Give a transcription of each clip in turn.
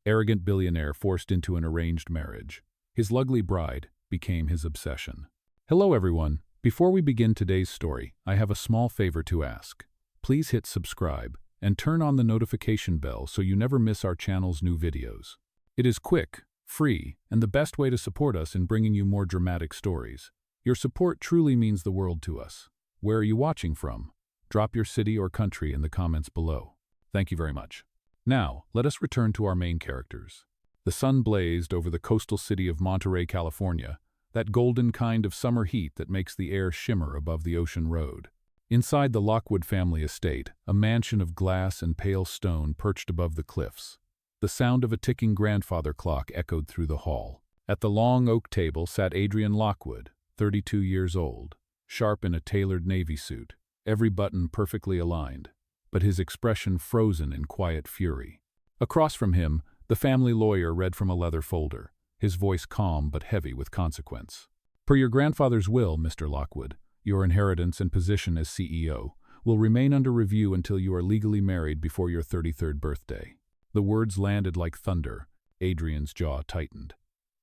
arrogant billionaire forced into an arranged marriage. His lovely bride became his obsession. Hello everyone. Before we begin today's story, I have a small favor to ask. Please hit subscribe and turn on the notification bell so you never miss our channel's new videos. It is quick, free, and the best way to support us in bringing you more dramatic stories. Your support truly means the world to us. Where are you watching from? Drop your city or country in the comments below. Thank you very much. Now, let us return to our main characters. The sun blazed over the coastal city of Monterey, California, that golden kind of summer heat that makes the air shimmer above the ocean road. Inside the Lockwood family estate, a mansion of glass and pale stone perched above the cliffs. The sound of a ticking grandfather clock echoed through the hall. At the long oak table sat Adrian Lockwood, 32 years old, sharp in a tailored navy suit, every button perfectly aligned, but his expression frozen in quiet fury. Across from him, the family lawyer read from a leather folder, his voice calm but heavy with consequence. Per your grandfather's will, Mr. Lockwood, your inheritance and position as CEO will remain under review until you are legally married before your 33rd birthday. The words landed like thunder. Adrian's jaw tightened.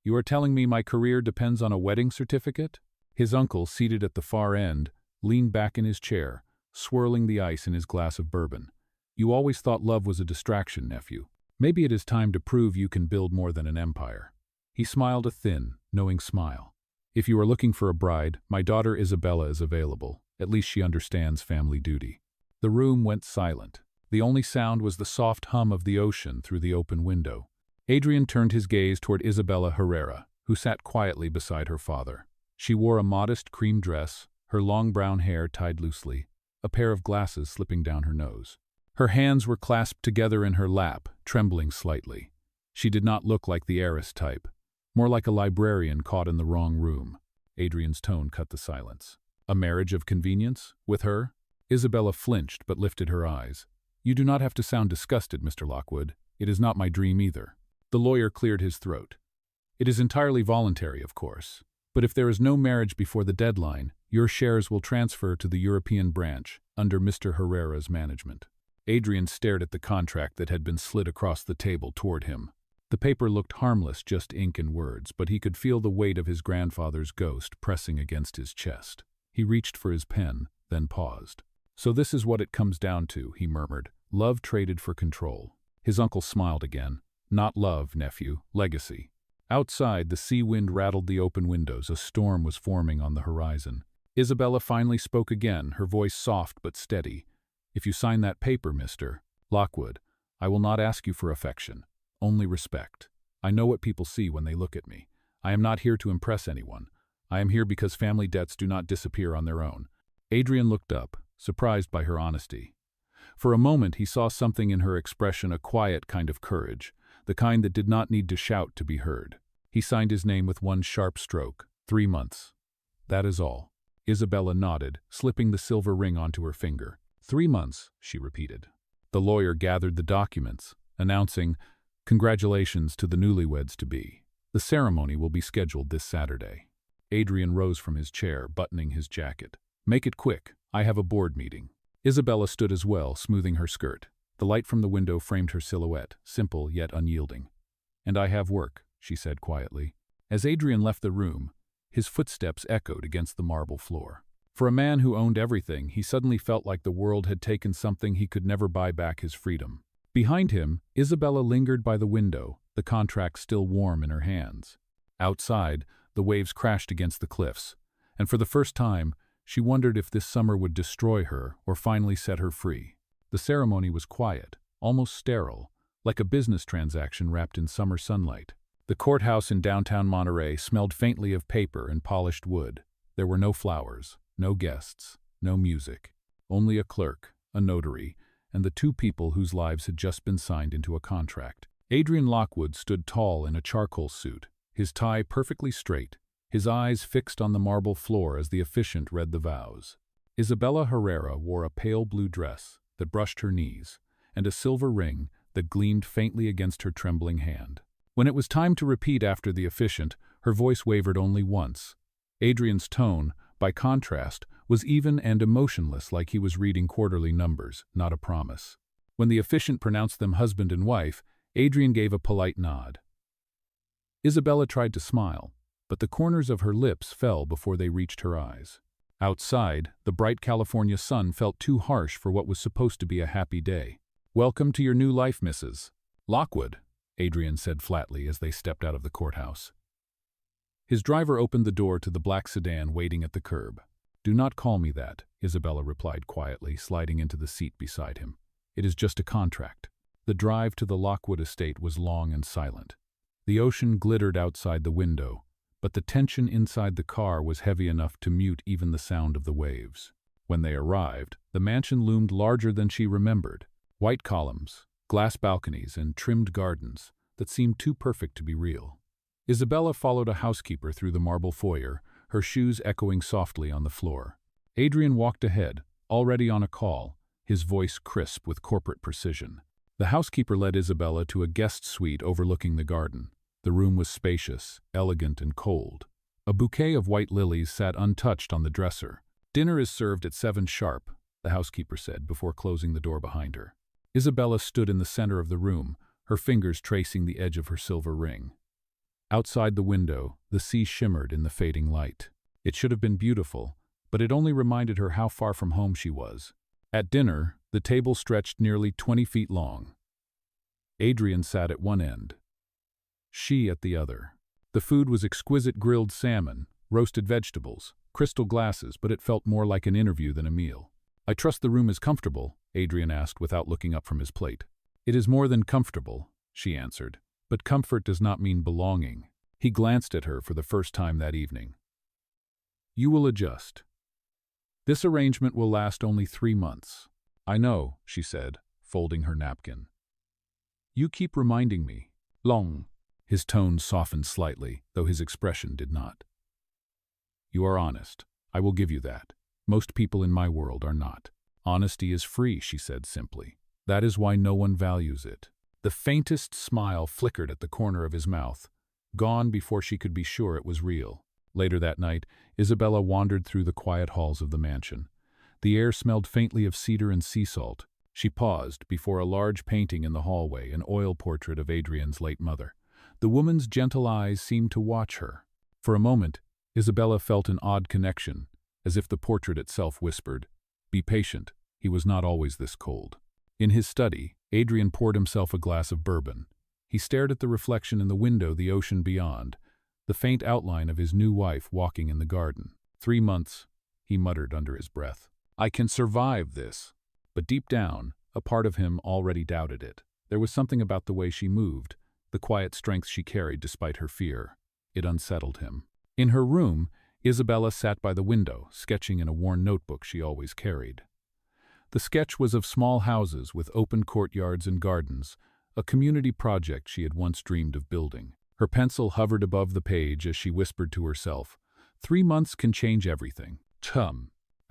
You are telling me my career depends on a wedding certificate? His uncle, seated at the far end, leaned back in his chair, swirling the ice in his glass of bourbon. You always thought love was a distraction, nephew. Maybe it is time to prove you can build more than an empire. He smiled a thin, knowing smile. If you are looking for a bride, my daughter Isabela is available. At least she understands family duty. The room went silent. The only sound was the soft hum of the ocean through the open window. Adrian turned his gaze toward Isabela Herrera, who sat quietly beside her father. She wore a modest cream dress, her long brown hair tied loosely, a pair of glasses slipping down her nose. Her hands were clasped together in her lap, trembling slightly. She did not look like the heiress type, more like a librarian caught in the wrong room. Adrian's tone cut the silence. A marriage of convenience? With her? Isabela flinched but lifted her eyes. You do not have to sound disgusted, Mr. Lockwood. It is not my dream either. The lawyer cleared his throat. It is entirely voluntary, of course. But if there is no marriage before the deadline, your shares will transfer to the European branch under Mr. Herrera's management. Adrian stared at the contract that had been slid across the table toward him. The paper looked harmless, just ink and words, but he could feel the weight of his grandfather's ghost pressing against his chest. He reached for his pen, then paused. So this is what it comes down to, he murmured. Love traded for control. His uncle smiled again. Not love, nephew, legacy. Outside, the sea wind rattled the open windows. A storm was forming on the horizon. Isabela finally spoke again, her voice soft but steady. If you sign that paper, Mr. Lockwood, I will not ask you for affection, only respect. I know what people see when they look at me. I am not here to impress anyone. I am here because family debts do not disappear on their own. Adrian looked up, surprised by her honesty. For a moment he saw something in her expression, a quiet kind of courage, the kind that did not need to shout to be heard. He signed his name with one sharp stroke. 3 months. That is all. Isabela nodded, slipping the silver ring onto her finger. 3 months, she repeated. The lawyer gathered the documents, announcing, Congratulations to the newlyweds-to-be. The ceremony will be scheduled this Saturday. Adrian rose from his chair, buttoning his jacket. Make it quick. I have a board meeting. Isabela stood as well, smoothing her skirt. The light from the window framed her silhouette, simple yet unyielding. And I have work, she said quietly. As Adrian left the room, his footsteps echoed against the marble floor. For a man who owned everything, he suddenly felt like the world had taken something he could never buy back: his freedom. Behind him, Isabela lingered by the window, the contract still warm in her hands. Outside, the waves crashed against the cliffs, and for the first time, she wondered if this summer would destroy her or finally set her free. The ceremony was quiet, almost sterile, like a business transaction wrapped in summer sunlight. The courthouse in downtown Monterey smelled faintly of paper and polished wood. There were no flowers, no guests, no music, only a clerk, a notary, and the 2 people whose lives had just been signed into a contract. Adrian Lockwood stood tall in a charcoal suit, his tie perfectly straight, his eyes fixed on the marble floor as the officiant read the vows. Isabela Herrera wore a pale blue dress that brushed her knees, and a silver ring that gleamed faintly against her trembling hand. When it was time to repeat after the officiant, her voice wavered only once. Adrian's tone, by contrast, was even and emotionless, like he was reading quarterly numbers, not a promise. When the officiant pronounced them husband and wife, Adrian gave a polite nod. Isabela tried to smile, but the corners of her lips fell before they reached her eyes. Outside, the bright California sun felt too harsh for what was supposed to be a happy day. "Welcome to your new life, Mrs. Lockwood," Adrian said flatly as they stepped out of the courthouse. His driver opened the door to the black sedan waiting at the curb. "Do not call me that," Isabela replied quietly, sliding into the seat beside him. "It is just a contract." The drive to the Lockwood estate was long and silent. The ocean glittered outside the window, but the tension inside the car was heavy enough to mute even the sound of the waves. When they arrived, the mansion loomed larger than she remembered. White columns, glass balconies, and trimmed gardens that seemed too perfect to be real. Isabela followed a housekeeper through the marble foyer, her shoes echoing softly on the floor. Adrian walked ahead, already on a call, his voice crisp with corporate precision. The housekeeper led Isabela to a guest suite overlooking the garden. The room was spacious, elegant, and cold. A bouquet of white lilies sat untouched on the dresser. "Dinner is served at 7 sharp," the housekeeper said before closing the door behind her. Isabela stood in the center of the room, her fingers tracing the edge of her silver ring. Outside the window, the sea shimmered in the fading light. It should have been beautiful, but it only reminded her how far from home she was. At dinner, the table stretched nearly 20 feet long. Adrian sat at one end, she at the other. The food was exquisite grilled salmon, roasted vegetables, crystal glasses, but it felt more like an interview than a meal. "I trust the room is comfortable?" Adrian asked without looking up from his plate. "It is more than comfortable," she answered, "but comfort does not mean belonging." He glanced at her for the first time that evening. "You will adjust. This arrangement will last only 3 months. "I know," she said, folding her napkin. "You keep reminding me. Long." His tone softened slightly, though his expression did not. "You are honest. I will give you that. Most people in my world are not. Honesty is free," she said simply. "That is why no one values it." The faintest smile flickered at the corner of his mouth, gone before she could be sure it was real. Later that night, Isabela wandered through the quiet halls of the mansion. The air smelled faintly of cedar and sea salt. She paused before a large painting in the hallway, an oil portrait of Adrian's late mother. The woman's gentle eyes seemed to watch her. For a moment, Isabela felt an odd connection, as if the portrait itself whispered, "Be patient, he was not always this cold." In his study, Adrian poured himself a glass of bourbon. He stared at the reflection in the window, the ocean beyond, the faint outline of his new wife walking in the garden. 3 months, he muttered under his breath. "I can survive this." But deep down, a part of him already doubted it. There was something about the way she moved, the quiet strength she carried despite her fear. It unsettled him. In her room, Isabela sat by the window, sketching in a worn notebook she always carried. The sketch was of small houses with open courtyards and gardens, a community project she had once dreamed of building. Her pencil hovered above the page as she whispered to herself, 3 months can change everything.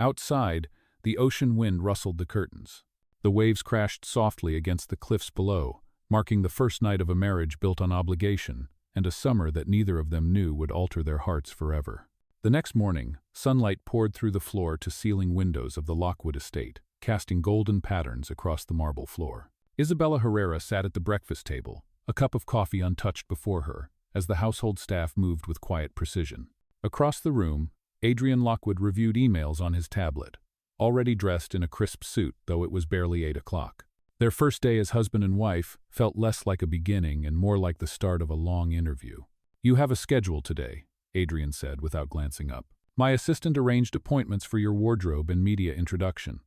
Outside, the ocean wind rustled the curtains. The waves crashed softly against the cliffs below, marking the first night of a marriage built on obligation, and a summer that neither of them knew would alter their hearts forever. The next morning, sunlight poured through the floor-to-ceiling windows of the Lockwood estate, casting golden patterns across the marble floor. Isabela Herrera sat at the breakfast table, a cup of coffee untouched before her, as the household staff moved with quiet precision. Across the room, Adrian Lockwood reviewed emails on his tablet, already dressed in a crisp suit, though it was barely 8 o'clock. Their first day as husband and wife felt less like a beginning and more like the start of a long interview. "You have a schedule today," Adrian said without glancing up. "My assistant arranged appointments for your wardrobe and media introduction.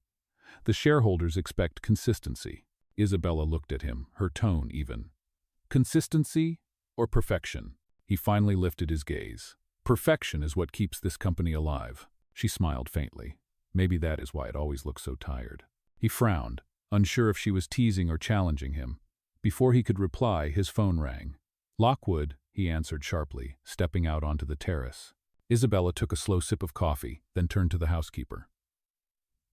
The shareholders expect consistency." Isabela looked at him, her tone even. "Consistency or perfection?" He finally lifted his gaze. "Perfection is what keeps this company alive." She smiled faintly. Maybe that is why it always looked so tired. He frowned, unsure if she was teasing or challenging him. Before he could reply, his phone rang. "Lockwood," he answered sharply, stepping out onto the terrace. Isabela took a slow sip of coffee, then turned to the housekeeper.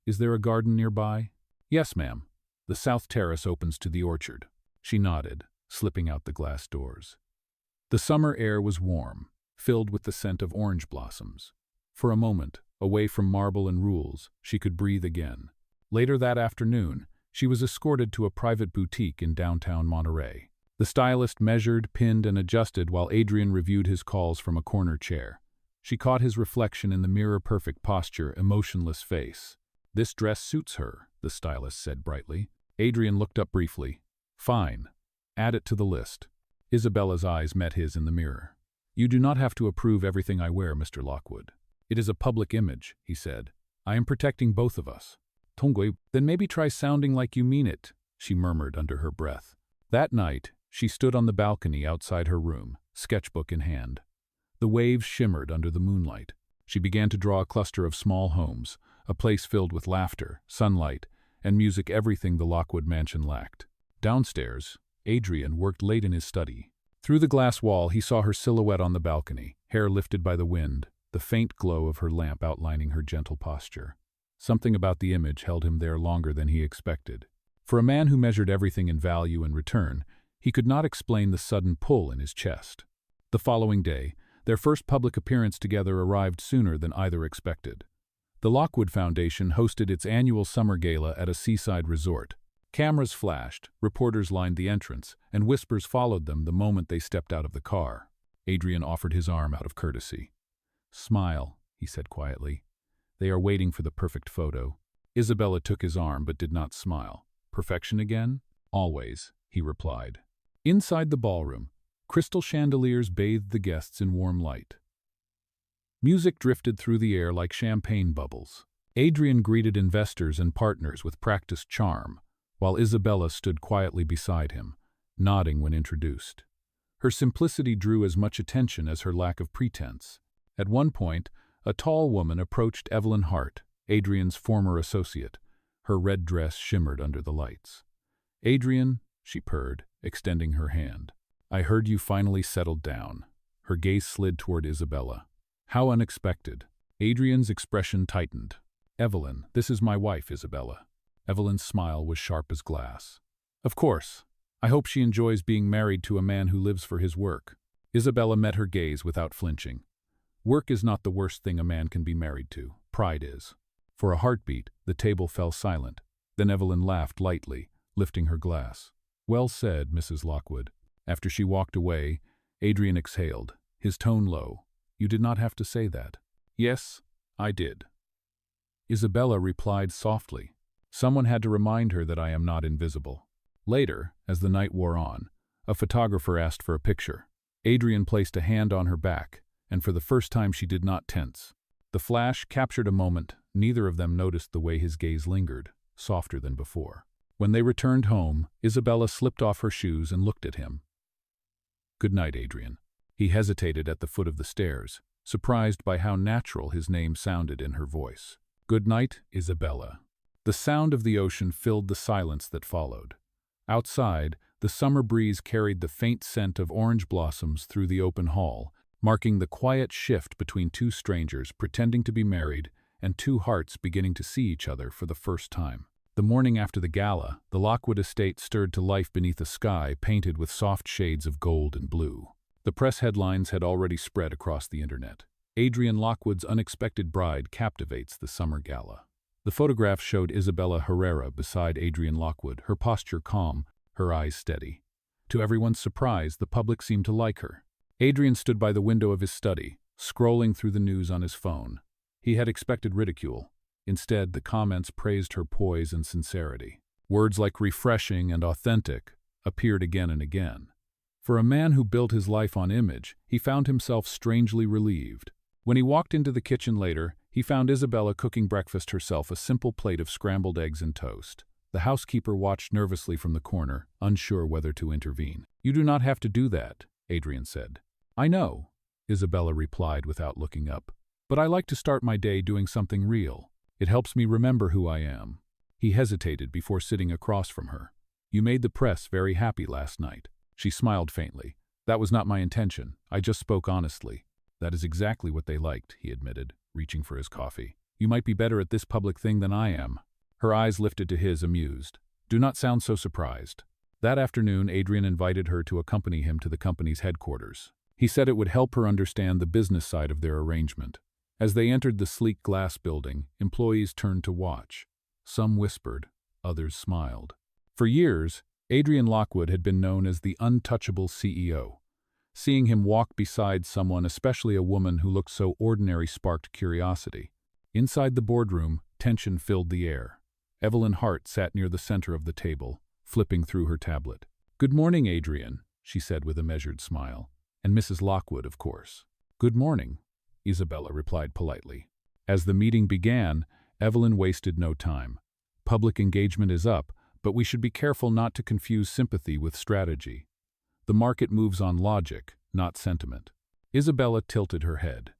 "Is there a garden nearby?" "Yes, ma'am. The south terrace opens to the orchard." She nodded, slipping out the glass doors. The summer air was warm, filled with the scent of orange blossoms. For a moment, away from marble and rules, she could breathe again. Later that afternoon, she was escorted to a private boutique in downtown Monterey. The stylist measured, pinned, and adjusted while Adrian reviewed his calls from a corner chair. She caught his reflection in the mirror-perfect posture, emotionless face. "This dress suits her," the stylist said brightly. Adrian looked up briefly. "Fine. Add it to the list." Isabela's eyes met his in the mirror. "You do not have to approve everything I wear, Mr. Lockwood. It is a public image," he said. "I am protecting both of us." "Tongwe, then maybe try sounding like you mean it," she murmured under her breath. That night, she stood on the balcony outside her room, sketchbook in hand. The waves shimmered under the moonlight. She began to draw a cluster of small homes, a place filled with laughter, sunlight, and music, everything the Lockwood mansion lacked. Downstairs, Adrian worked late in his study. Through the glass wall, he saw her silhouette on the balcony, hair lifted by the wind, the faint glow of her lamp outlining her gentle posture. Something about the image held him there longer than he expected. For a man who measured everything in value and return, he could not explain the sudden pull in his chest. The following day, their first public appearance together arrived sooner than either expected. The Lockwood Foundation hosted its annual summer gala at a seaside resort. Cameras flashed, reporters lined the entrance, and whispers followed them the moment they stepped out of the car. Adrian offered his arm out of courtesy. "Smile," he said quietly. "They are waiting for the perfect photo." Isabela took his arm but did not smile. "Perfection again?" "Always," he replied. Inside the ballroom, crystal chandeliers bathed the guests in warm light. Music drifted through the air like champagne bubbles. Adrian greeted investors and partners with practiced charm, while Isabela stood quietly beside him, nodding when introduced. Her simplicity drew as much attention as her lack of pretense. At one point, a tall woman approached Evelyn Hart, Adrian's former associate. Her red dress shimmered under the lights. "Adrian," she purred, extending her hand. "I heard you finally settled down." Her gaze slid toward Isabela. "How unexpected." Adrian's expression tightened. "Evelyn, this is my wife, Isabela." Evelyn's smile was sharp as glass. "Of course. I hope she enjoys being married to a man who lives for his work." Isabela met her gaze without flinching. "Work is not the worst thing a man can be married to. Pride is." For a heartbeat, the table fell silent. Then Evelyn laughed lightly, lifting her glass. "Well said, Mrs. Lockwood." After she walked away, Adrian exhaled, his tone low. "You did not have to say that." "Yes, I did." Isabela replied softly. "Someone had to remind her that I am not invisible." Later, as the night wore on, a photographer asked for a picture. Adrian placed a hand on her back, and for the first time she did not tense. The flash captured a moment. Neither of them noticed the way his gaze lingered, softer than before. When they returned home, Isabela slipped off her shoes and looked at him. "Good night, Adrian." He hesitated at the foot of the stairs, surprised by how natural his name sounded in her voice. "Good night, Isabela." The sound of the ocean filled the silence that followed. Outside, the summer breeze carried the faint scent of orange blossoms through the open hall, marking the quiet shift between two strangers pretending to be married and two hearts beginning to see each other for the first time. The morning after the gala, the Lockwood estate stirred to life beneath a sky painted with soft shades of gold and blue. The press headlines had already spread across the internet. Adrian Lockwood's unexpected bride captivates the summer gala. The photograph showed Isabela Herrera beside Adrian Lockwood, her posture calm, her eyes steady. To everyone's surprise, the public seemed to like her. Adrian stood by the window of his study, scrolling through the news on his phone. He had expected ridicule. Instead, the comments praised her poise and sincerity. Words like refreshing and authentic appeared again and again. For a man who built his life on image, he found himself strangely relieved. When he walked into the kitchen later, he found Isabela cooking breakfast herself, a simple plate of scrambled eggs and toast. The housekeeper watched nervously from the corner, unsure whether to intervene. "You do not have to do that," Adrian said. "I know," Isabela replied without looking up. "But I like to start my day doing something real. It helps me remember who I am." He hesitated before sitting across from her. "You made the press very happy last night." She smiled faintly. "That was not my intention. I just spoke honestly." "That is exactly what they liked," he admitted, reaching for his coffee. "You might be better at this public thing than I am." Her eyes lifted to his, amused. "Do not sound so surprised." That afternoon, Adrian invited her to accompany him to the company's headquarters. He said it would help her understand the business side of their arrangement. As they entered the sleek glass building, employees turned to watch. Some whispered, others smiled. For years, Adrian Lockwood had been known as the untouchable CEO. Seeing him walk beside someone, especially a woman who looked so ordinary, sparked curiosity. Inside the boardroom, tension filled the air. Evelyn Hart sat near the center of the table, flipping through her tablet. "Good morning, Adrian," she said with a measured smile. "And Mrs. Lockwood, of course." "Good morning," Isabela replied politely. As the meeting began, Evelyn wasted no time. "Public engagement is up, but we should be careful not to confuse sympathy with strategy. The market moves on logic, not sentiment." Isabela tilted her head.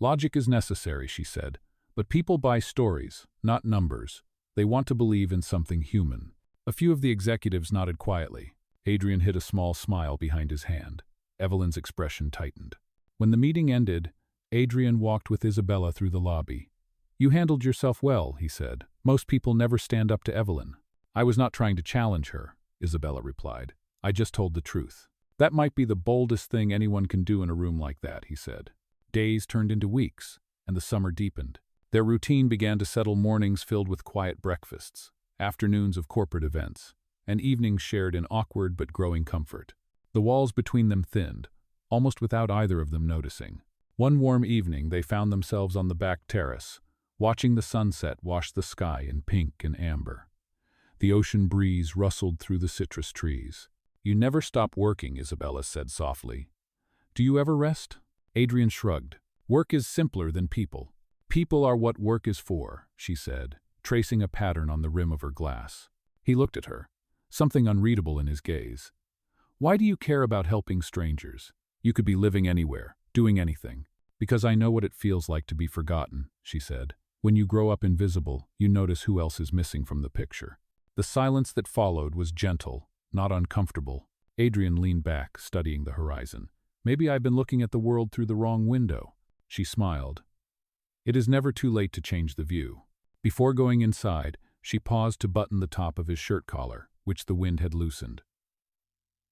"Logic is necessary," she said, "but people buy stories, not numbers. They want to believe in something human." A few of the executives nodded quietly. Adrian hid a small smile behind his hand. Evelyn's expression tightened. When the meeting ended, Adrian walked with Isabela through the lobby. "You handled yourself well," he said. "Most people never stand up to Evelyn." "I was not trying to challenge her," Isabela replied. "I just told the truth." "That might be the boldest thing anyone can do in a room like that," he said. Days turned into weeks, and the summer deepened. Their routine began to settle: mornings filled with quiet breakfasts, afternoons of corporate events, and evenings shared in awkward but growing comfort. The walls between them thinned, almost without either of them noticing. One warm evening they found themselves on the back terrace, watching the sunset wash the sky in pink and amber. The ocean breeze rustled through the citrus trees. "You never stop working," Isabela said softly. "Do you ever rest?" Adrian shrugged. "Work is simpler than people. People are what work is for," she said, tracing a pattern on the rim of her glass. He looked at her, something unreadable in his gaze. "Why do you care about helping strangers? You could be living anywhere, doing anything." "Because I know what it feels like to be forgotten," she said. "When you grow up invisible, you notice who else is missing from the picture." The silence that followed was gentle, not uncomfortable. Adrian leaned back, studying the horizon. "Maybe I've been looking at the world through the wrong window." She smiled. It is never too late to change the view. Before going inside, she paused to button the top of his shirt collar, which the wind had loosened.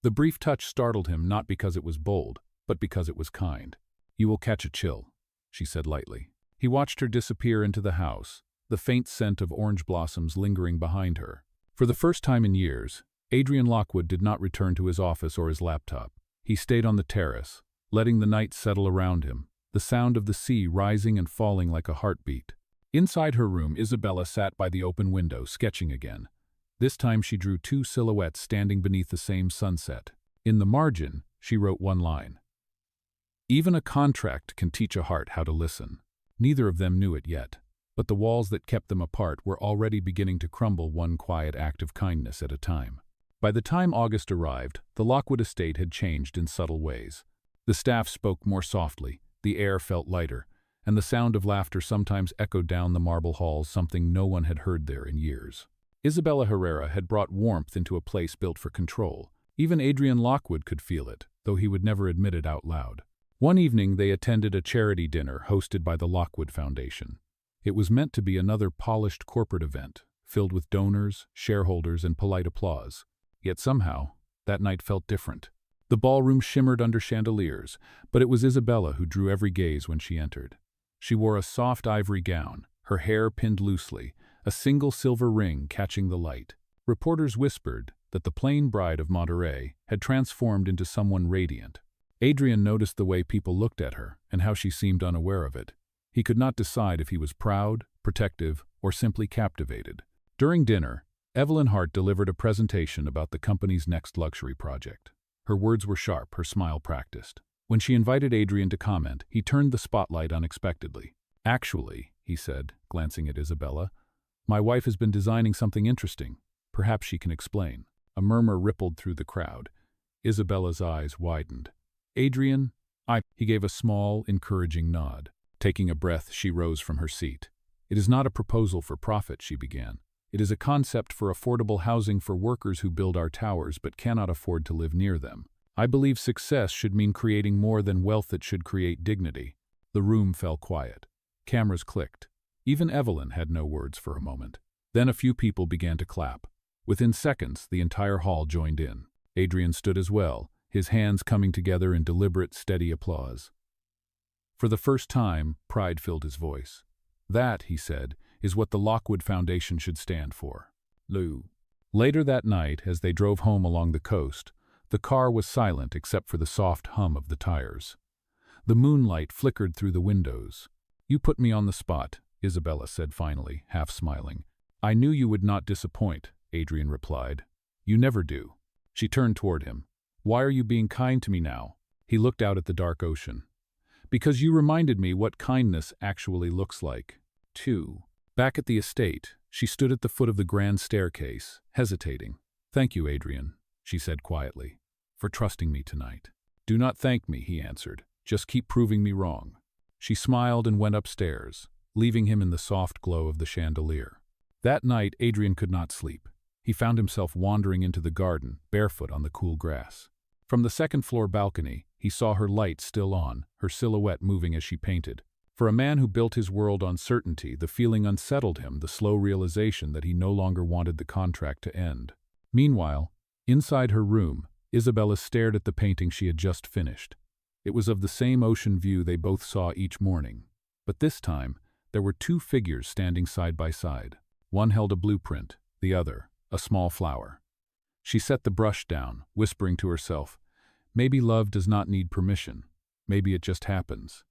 The brief touch startled him, not because it was bold, but because it was kind. "You will catch a chill," she said lightly. He watched her disappear into the house, the faint scent of orange blossoms lingering behind her. For the first time in years, Adrian Lockwood did not return to his office or his laptop. He stayed on the terrace, letting the night settle around him, the sound of the sea rising and falling like a heartbeat. Inside her room, Isabela sat by the open window, sketching again. This time she drew two silhouettes standing beneath the same sunset. In the margin, she wrote one line. "Even a contract can teach a heart how to listen." Neither of them knew it yet, but the walls that kept them apart were already beginning to crumble, one quiet act of kindness at a time. By the time August arrived, the Lockwood estate had changed in subtle ways. The staff spoke more softly, the air felt lighter, and the sound of laughter sometimes echoed down the marble halls, something no one had heard there in years. Isabela Herrera had brought warmth into a place built for control. Even Adrian Lockwood could feel it, though he would never admit it out loud. One evening they attended a charity dinner hosted by the Lockwood Foundation. It was meant to be another polished corporate event, filled with donors, shareholders, and polite applause. Yet somehow, that night felt different. The ballroom shimmered under chandeliers, but it was Isabela who drew every gaze when she entered. She wore a soft ivory gown, her hair pinned loosely, a single silver ring catching the light. Reporters whispered that the plain bride of Monterey had transformed into someone radiant. Adrian noticed the way people looked at her and how she seemed unaware of it. He could not decide if he was proud, protective, or simply captivated. During dinner, Evelyn Hart delivered a presentation about the company's next luxury project. Her words were sharp, her smile practiced. When she invited Adrian to comment, he turned the spotlight unexpectedly. "Actually," he said, glancing at Isabela, "my wife has been designing something interesting. Perhaps she can explain." A murmur rippled through the crowd. Isabela's eyes widened. "Adrian, He gave a small, encouraging nod. Taking a breath, she rose from her seat. "It is not a proposal for profit," she began. "It is a concept for affordable housing for workers who build our towers but cannot afford to live near them. I believe success should mean creating more than wealth, that should create dignity." The room fell quiet. Cameras clicked. Even Evelyn had no words for a moment. Then a few people began to clap. Within seconds, the entire hall joined in. Adrian stood as well, his hands coming together in deliberate, steady applause. For the first time, pride filled his voice. "That," he said, "is what the Lockwood Foundation should stand for." Later that night, as they drove home along the coast, the car was silent except for the soft hum of the tires. The moonlight flickered through the windows. "You put me on the spot," Isabela said finally, half smiling. "I knew you would not disappoint," Adrian replied. "You never do." She turned toward him. "Why are you being kind to me now?" He looked out at the dark ocean. "Because you reminded me what kindness actually looks like." 2. Back at the estate, she stood at the foot of the grand staircase, hesitating. "Thank you, Adrian," she said quietly, "for trusting me tonight." "Do not thank me," he answered. "Just keep proving me wrong." She smiled and went upstairs, leaving him in the soft glow of the chandelier. That night, Adrian could not sleep. He found himself wandering into the garden, barefoot on the cool grass. From the second-floor balcony, he saw her light still on, her silhouette moving as she painted. For a man who built his world on certainty, the feeling unsettled him, the slow realization that he no longer wanted the contract to end. Meanwhile, inside her room, Isabela stared at the painting she had just finished. It was of the same ocean view they both saw each morning. But this time, there were two figures standing side by side. One held a blueprint, the other, a small flower. She set the brush down, whispering to herself, "Maybe love does not need permission. Maybe it just happens."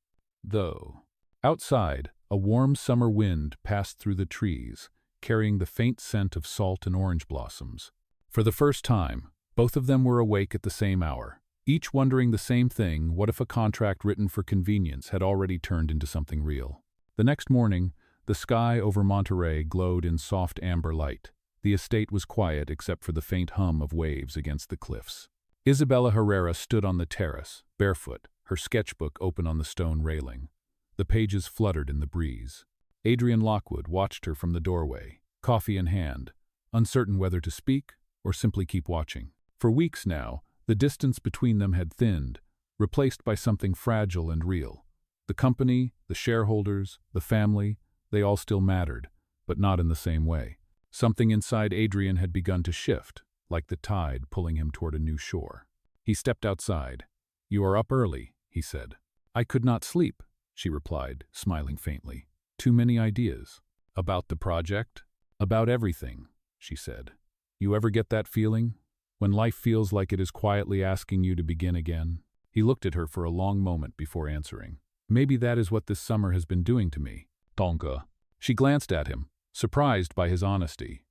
Though. Outside, a warm summer wind passed through the trees, carrying the faint scent of salt and orange blossoms. For the first time, both of them were awake at the same hour, each wondering the same thing: what if a contract written for convenience had already turned into something real? The next morning, the sky over Monterey glowed in soft amber light. The estate was quiet except for the faint hum of waves against the cliffs. Isabela Herrera stood on the terrace, barefoot, her sketchbook open on the stone railing. The pages fluttered in the breeze. Adrian Lockwood watched her from the doorway, coffee in hand, uncertain whether to speak or simply keep watching. For weeks now, the distance between them had thinned, replaced by something fragile and real. The company, the shareholders, the family, they all still mattered, but not in the same way. Something inside Adrian had begun to shift, like the tide pulling him toward a new shore. He stepped outside. "You are up early," he said. "I could not sleep," she replied, smiling faintly. "Too many ideas." "About the project?" "About everything," she said. "You ever get that feeling? When life feels like it is quietly asking you to begin again?" He looked at her for a long moment before answering. "Maybe that is what this summer has been doing to me." "Tonka." She glanced at him, surprised by his honesty.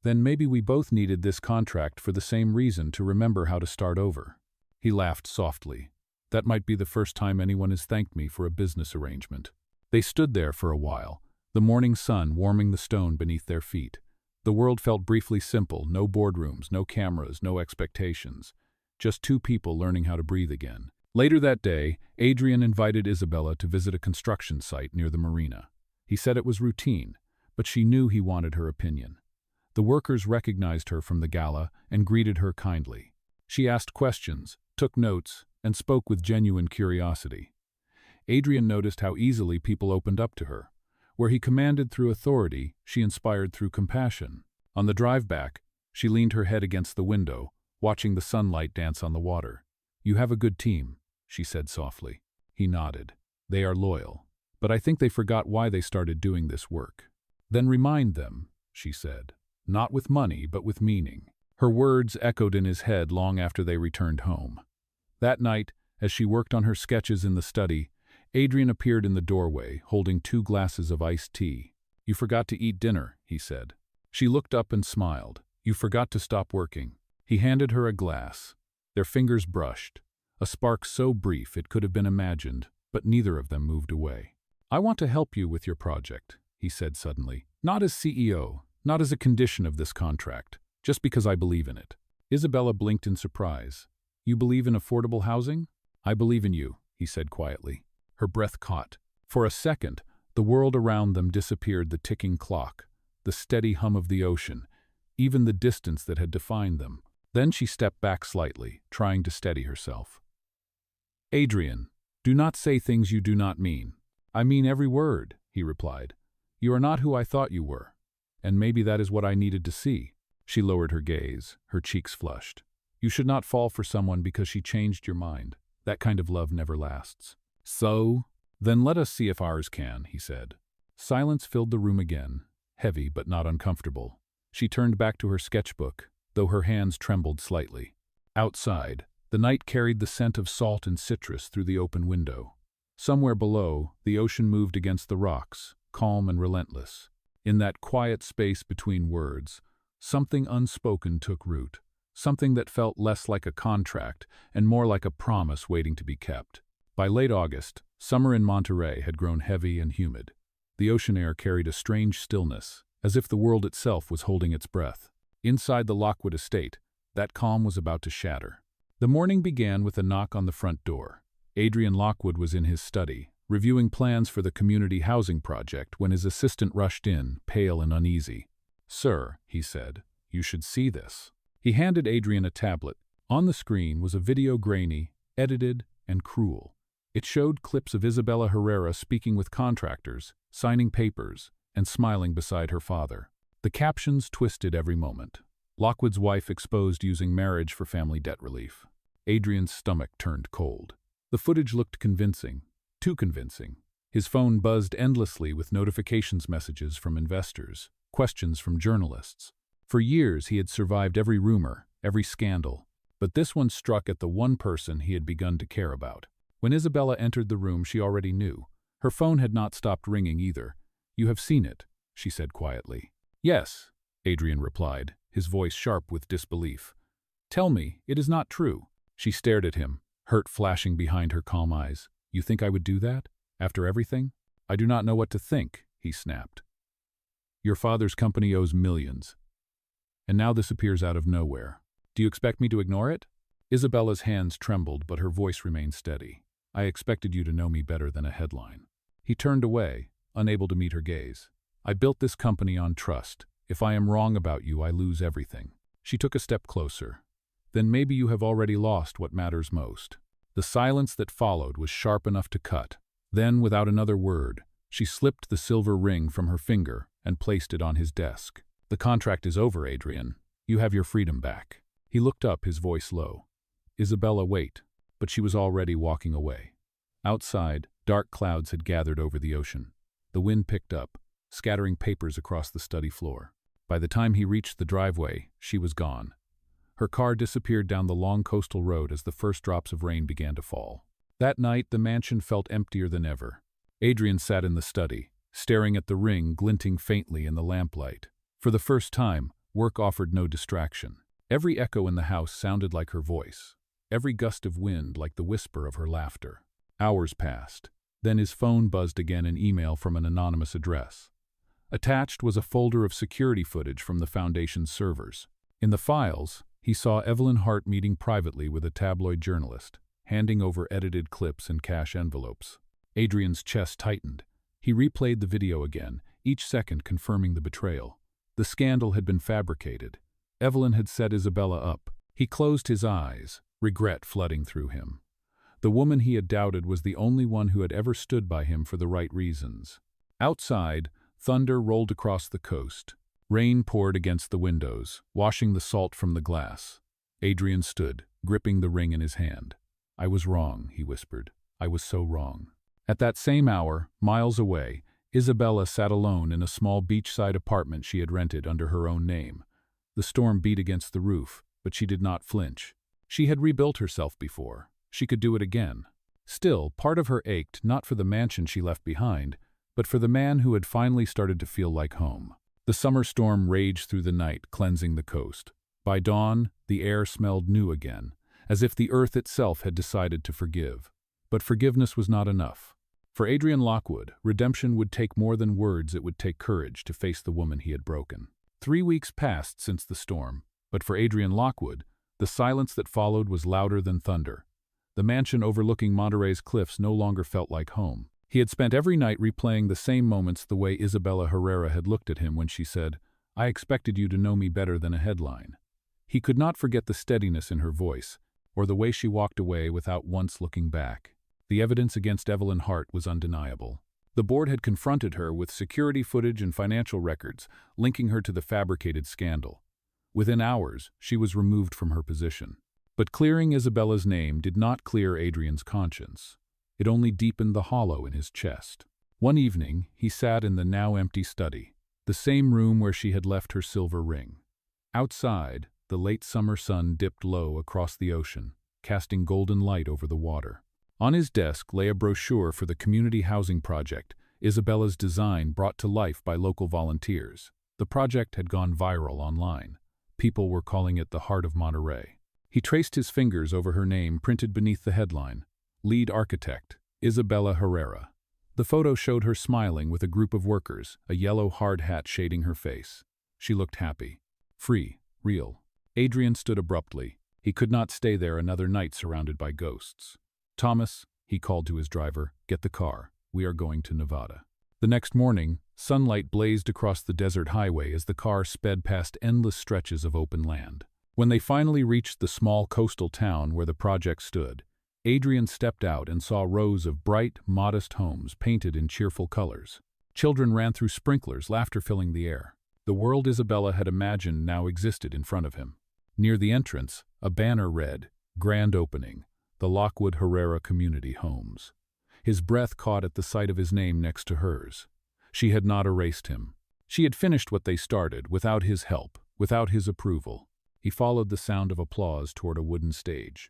"Then maybe we both needed this contract for the same reason, to remember how to start over." He laughed softly. "That might be the first time anyone has thanked me for a business arrangement." They stood there for a while, the morning sun warming the stone beneath their feet. The world felt briefly simple: no boardrooms, no cameras, no expectations. Just two people learning how to breathe again. Later that day, Adrian invited Isabela to visit a construction site near the marina. He said it was routine, but she knew he wanted her opinion. The workers recognized her from the gala and greeted her kindly. She asked questions, took notes, and spoke with genuine curiosity. Adrian noticed how easily people opened up to her. Where he commanded through authority, she inspired through compassion. On the drive back, she leaned her head against the window, watching the sunlight dance on the water. "You have a good team," she said softly. He nodded. "They are loyal. But I think they forgot why they started doing this work." "Then remind them," she said. "Not with money, but with meaning." Her words echoed in his head long after they returned home. That night, as she worked on her sketches in the study, Adrian appeared in the doorway, holding 2 glasses of iced tea. "You forgot to eat dinner," he said. She looked up and smiled. "You forgot to stop working." He handed her a glass. Their fingers brushed, a spark so brief it could have been imagined, but neither of them moved away. "I want to help you with your project," he said suddenly. "Not as CEO, not as a condition of this contract, just because I believe in it." Isabela blinked in surprise. "You believe in affordable housing?" "I believe in you," he said quietly. Her breath caught. For a second, the world around them disappeared: the ticking clock, the steady hum of the ocean, even the distance that had defined them. Then she stepped back slightly, trying to steady herself. "Adrian, do not say things you do not mean." "I mean every word," he replied. "You are not who I thought you were, and maybe that is what I needed to see." She lowered her gaze, her cheeks flushed. "You should not fall for someone because she changed your mind. That kind of love never lasts." "So? Then let us see if ours can," he said. Silence filled the room again, heavy but not uncomfortable. She turned back to her sketchbook, though her hands trembled slightly. Outside, the night carried the scent of salt and citrus through the open window. Somewhere below, the ocean moved against the rocks, calm and relentless. In that quiet space between words, something unspoken took root, something that felt less like a contract and more like a promise waiting to be kept. By late August, summer in Monterey had grown heavy and humid. The ocean air carried a strange stillness, as if the world itself was holding its breath. Inside the Lockwood estate, that calm was about to shatter. The morning began with a knock on the front door. Adrian Lockwood was in his study, reviewing plans for the community housing project when his assistant rushed in, pale and uneasy. "Sir," he said, "you should see this." He handed Adrian a tablet. On the screen was a video grainy, edited, and cruel. It showed clips of Isabela Herrera speaking with contractors, signing papers, and smiling beside her father. The captions twisted every moment. Lockwood's wife exposed using marriage for family debt relief. Adrian's stomach turned cold. The footage looked convincing, too convincing. His phone buzzed endlessly with notifications messages from investors, questions from journalists. For years he had survived every rumor, every scandal, but this one struck at the one person he had begun to care about. When Isabela entered the room, she already knew. Her phone had not stopped ringing either. "You have seen it," she said quietly. "Yes," Adrian replied, his voice sharp with disbelief. "Tell me, it is not true." She stared at him, hurt flashing behind her calm eyes. "You think I would do that? After everything?" "I do not know what to think," he snapped. "Your father's company owes millions. And now this appears out of nowhere. Do you expect me to ignore it?" Isabela's hands trembled, but her voice remained steady. "I expected you to know me better than a headline." He turned away, unable to meet her gaze. "I built this company on trust. If I am wrong about you, I lose everything." She took a step closer. "Then maybe you have already lost what matters most." The silence that followed was sharp enough to cut. Then, without another word, she slipped the silver ring from her finger and placed it on his desk. "The contract is over, Adrian. You have your freedom back." He looked up, his voice low. "Isabela, wait." But she was already walking away. Outside, dark clouds had gathered over the ocean. The wind picked up, scattering papers across the study floor. By the time he reached the driveway, she was gone. Her car disappeared down the long coastal road as the first drops of rain began to fall. That night, the mansion felt emptier than ever. Adrian sat in the study, staring at the ring glinting faintly in the lamplight. For the first time, work offered no distraction. Every echo in the house sounded like her voice, every gust of wind like the whisper of her laughter. Hours passed. Then his phone buzzed again, an email from an anonymous address. Attached was a folder of security footage from the foundation's servers. In the files, he saw Evelyn Hart meeting privately with a tabloid journalist, handing over edited clips and cash envelopes. Adrian's chest tightened. He replayed the video again, each second confirming the betrayal. The scandal had been fabricated. Evelyn had set Isabela up. He closed his eyes, regret flooding through him. The woman he had doubted was the only one who had ever stood by him for the right reasons. Outside, thunder rolled across the coast. Rain poured against the windows, washing the salt from the glass. Adrian stood, gripping the ring in his hand. "I was wrong," he whispered. "I was so wrong." At that same hour, miles away, Isabela sat alone in a small beachside apartment she had rented under her own name. The storm beat against the roof, but she did not flinch. She had rebuilt herself before. She could do it again. Still, part of her ached not for the mansion she left behind, but for the man who had finally started to feel like home. The summer storm raged through the night, cleansing the coast. By dawn, the air smelled new again, as if the earth itself had decided to forgive. But forgiveness was not enough. For Adrian Lockwood, redemption would take more than words. It would take courage to face the woman he had broken. 3 weeks passed since the storm, but for Adrian Lockwood, the silence that followed was louder than thunder. The mansion overlooking Monterey's cliffs no longer felt like home. He had spent every night replaying the same moments, the way Isabela Herrera had looked at him when she said, "I expected you to know me better than a headline." He could not forget the steadiness in her voice, or the way she walked away without once looking back. The evidence against Evelyn Hart was undeniable. The board had confronted her with security footage and financial records, linking her to the fabricated scandal. Within hours, she was removed from her position. But clearing Isabela's name did not clear Adrian's conscience. It only deepened the hollow in his chest. One evening, he sat in the now empty study. the same room where she had left her silver ring. Outside, the late summer sun dipped low across the ocean, casting golden light over the water. On his desk lay a brochure for the community housing project, Isabela's design brought to life by local volunteers. The project had gone viral online. People were calling it the Heart of Monterey. He traced his fingers over her name printed beneath the headline, Lead Architect, Isabela Herrera. The photo showed her smiling with a group of workers, a yellow hard hat shading her face. She looked happy. Free, real. Adrian stood abruptly. He could not stay there another night surrounded by ghosts. Thomas, he called to his driver, get the car. We are going to Nevada. The next morning, sunlight blazed across the desert highway as the car sped past endless stretches of open land. When they finally reached the small coastal town where the project stood, Adrian stepped out and saw rows of bright, modest homes painted in cheerful colors. Children ran through sprinklers, laughter filling the air. The world Isabela had imagined now existed in front of him. Near the entrance, a banner read, Grand Opening, the Lockwood Herrera Community Homes. His breath caught at the sight of his name next to hers. She had not erased him. She had finished what they started, without his help, without his approval. He followed the sound of applause toward a wooden stage.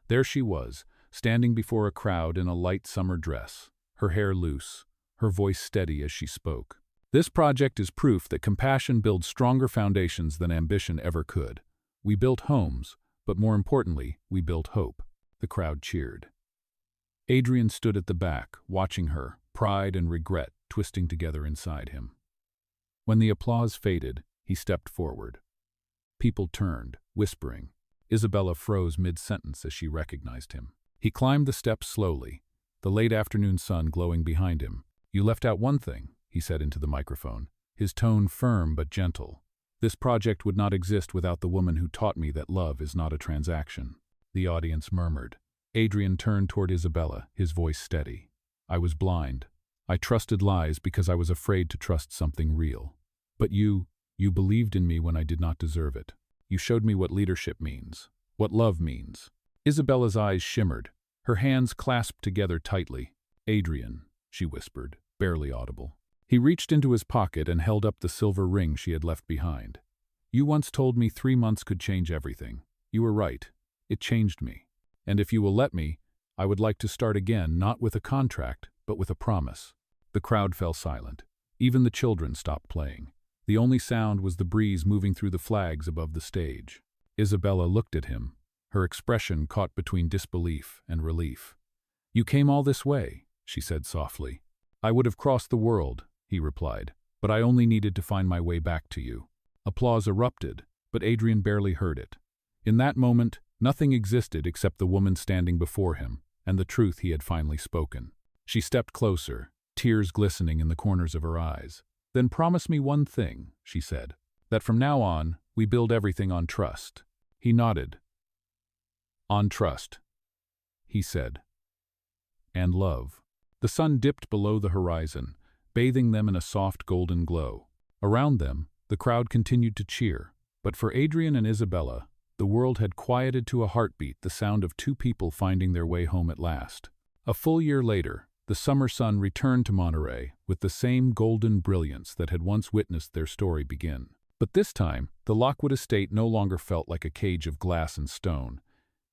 There she was, standing before a crowd in a light summer dress, her hair loose, her voice steady as she spoke. This project is proof that compassion builds stronger foundations than ambition ever could. We built homes, but more importantly, we built hope. The crowd cheered. Adrian stood at the back, watching her, pride and regret twisting together inside him. When the applause faded, he stepped forward. People turned, whispering. Isabela froze mid-sentence as she recognized him. He climbed the steps slowly, the late afternoon sun glowing behind him. You left out one thing, he said into the microphone, his tone firm but gentle. This project would not exist without the woman who taught me that love is not a transaction. The audience murmured. Adrian turned toward Isabela, his voice steady. I was blind. I trusted lies because I was afraid to trust something real. But you believed in me when I did not deserve it. You showed me what leadership means, what love means. Isabela's eyes shimmered, her hands clasped together tightly. Adrian, she whispered, barely audible. He reached into his pocket and held up the silver ring she had left behind. You once told me 3 months could change everything. You were right. It changed me. And if you will let me, I would like to start again, not with a contract, but with a promise. The crowd fell silent. Even the children stopped playing. The only sound was the breeze moving through the flags above the stage. Isabela looked at him, her expression caught between disbelief and relief. You came all this way, she said softly. I would have crossed the world, he replied, but I only needed to find my way back to you. Applause erupted, but Adrian barely heard it. In that moment, nothing existed except the woman standing before him and the truth he had finally spoken. She stepped closer, tears glistening in the corners of her eyes. Then promise me one thing, she said, that from now on, we build everything on trust. He nodded. On trust, he said. And love. The sun dipped below the horizon, bathing them in a soft golden glow. Around them, the crowd continued to cheer, but for Adrian and Isabela, the world had quieted to a heartbeat, the sound of 2 people finding their way home at last. A full year later, the summer sun returned to Monterey with the same golden brilliance that had once witnessed their story begin. But this time, the Lockwood estate no longer felt like a cage of glass and stone.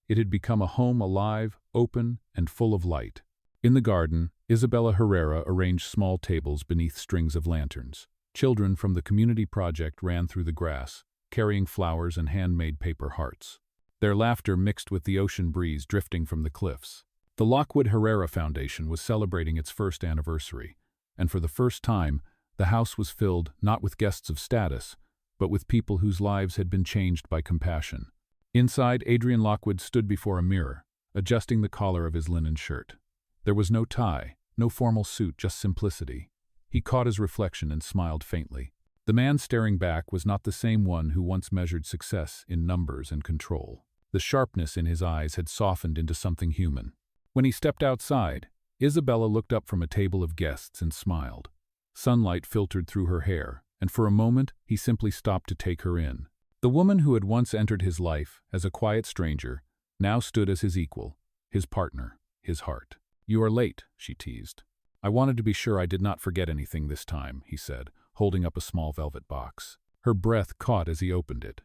It had become a home alive, open, and full of light. In the garden, Isabela Herrera arranged small tables beneath strings of lanterns. Children from the community project ran through the grass, carrying flowers and handmade paper hearts. Their laughter mixed with the ocean breeze drifting from the cliffs. The Lockwood Herrera Foundation was celebrating its first anniversary, and for the first time, the house was filled not with guests of status, but with people whose lives had been changed by compassion. Inside, Adrian Lockwood stood before a mirror, adjusting the collar of his linen shirt. There was no tie, no formal suit, just simplicity. He caught his reflection and smiled faintly. The man staring back was not the same one who once measured success in numbers and control. The sharpness in his eyes had softened into something human. When he stepped outside, Isabela looked up from a table of guests and smiled. Sunlight filtered through her hair, and for a moment he simply stopped to take her in. The woman who had once entered his life as a quiet stranger now stood as his equal, his partner, his heart. You are late, she teased. I wanted to be sure I did not forget anything this time, he said, holding up a small velvet box. Her breath caught as he opened it.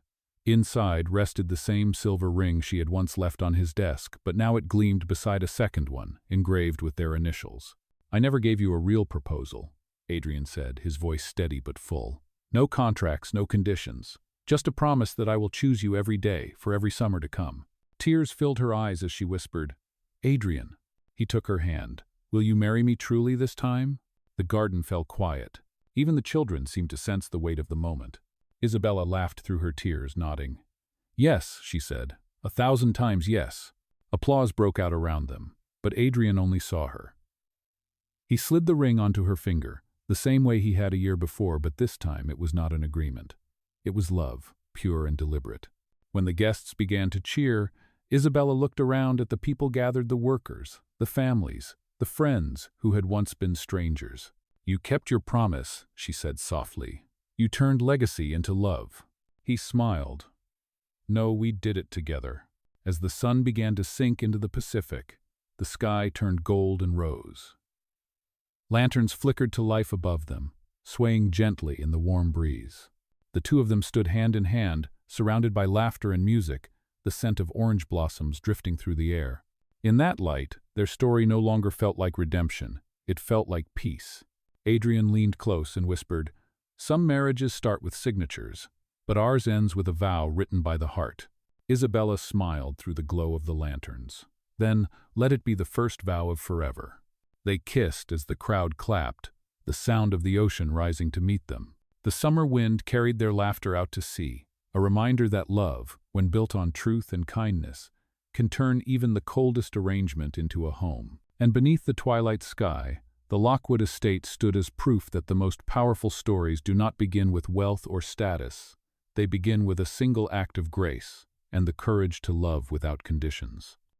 Inside rested the same silver ring she had once left on his desk, but now it gleamed beside a second one, engraved with their initials. "I never gave you a real proposal," Adrian said, his voice steady but full. "No contracts, no conditions. Just a promise that I will choose you every day, for every summer to come." Tears filled her eyes as she whispered, "Adrian." He took her hand. "Will you marry me truly this time?" The garden fell quiet. Even the children seemed to sense the weight of the moment. Isabela laughed through her tears, nodding. "Yes," she said, "1,000 times yes." Applause broke out around them, but Adrian only saw her. He slid the ring onto her finger, the same way he had a year before, but this time it was not an agreement. It was love, pure and deliberate. When the guests began to cheer, Isabela looked around at the people gathered, the workers, the families, the friends who had once been strangers. "You kept your promise," she said softly. "You turned legacy into love." He smiled. "No, we did it together." As the sun began to sink into the Pacific, the sky turned gold and rose. Lanterns flickered to life above them, swaying gently in the warm breeze. The two of them stood hand in hand, surrounded by laughter and music, the scent of orange blossoms drifting through the air. In that light, their story no longer felt like redemption. It felt like peace. Adrian leaned close and whispered, "Some marriages start with signatures, but ours ends with a vow written by the heart." Isabela smiled through the glow of the lanterns. "Then let it be the first vow of forever." They kissed as the crowd clapped, the sound of the ocean rising to meet them. The summer wind carried their laughter out to sea, a reminder that love, when built on truth and kindness, can turn even the coldest arrangement into a home. And beneath the twilight sky, the Lockwood estate stood as proof that the most powerful stories do not begin with wealth or status. They begin with a single act of grace and the courage to love without conditions.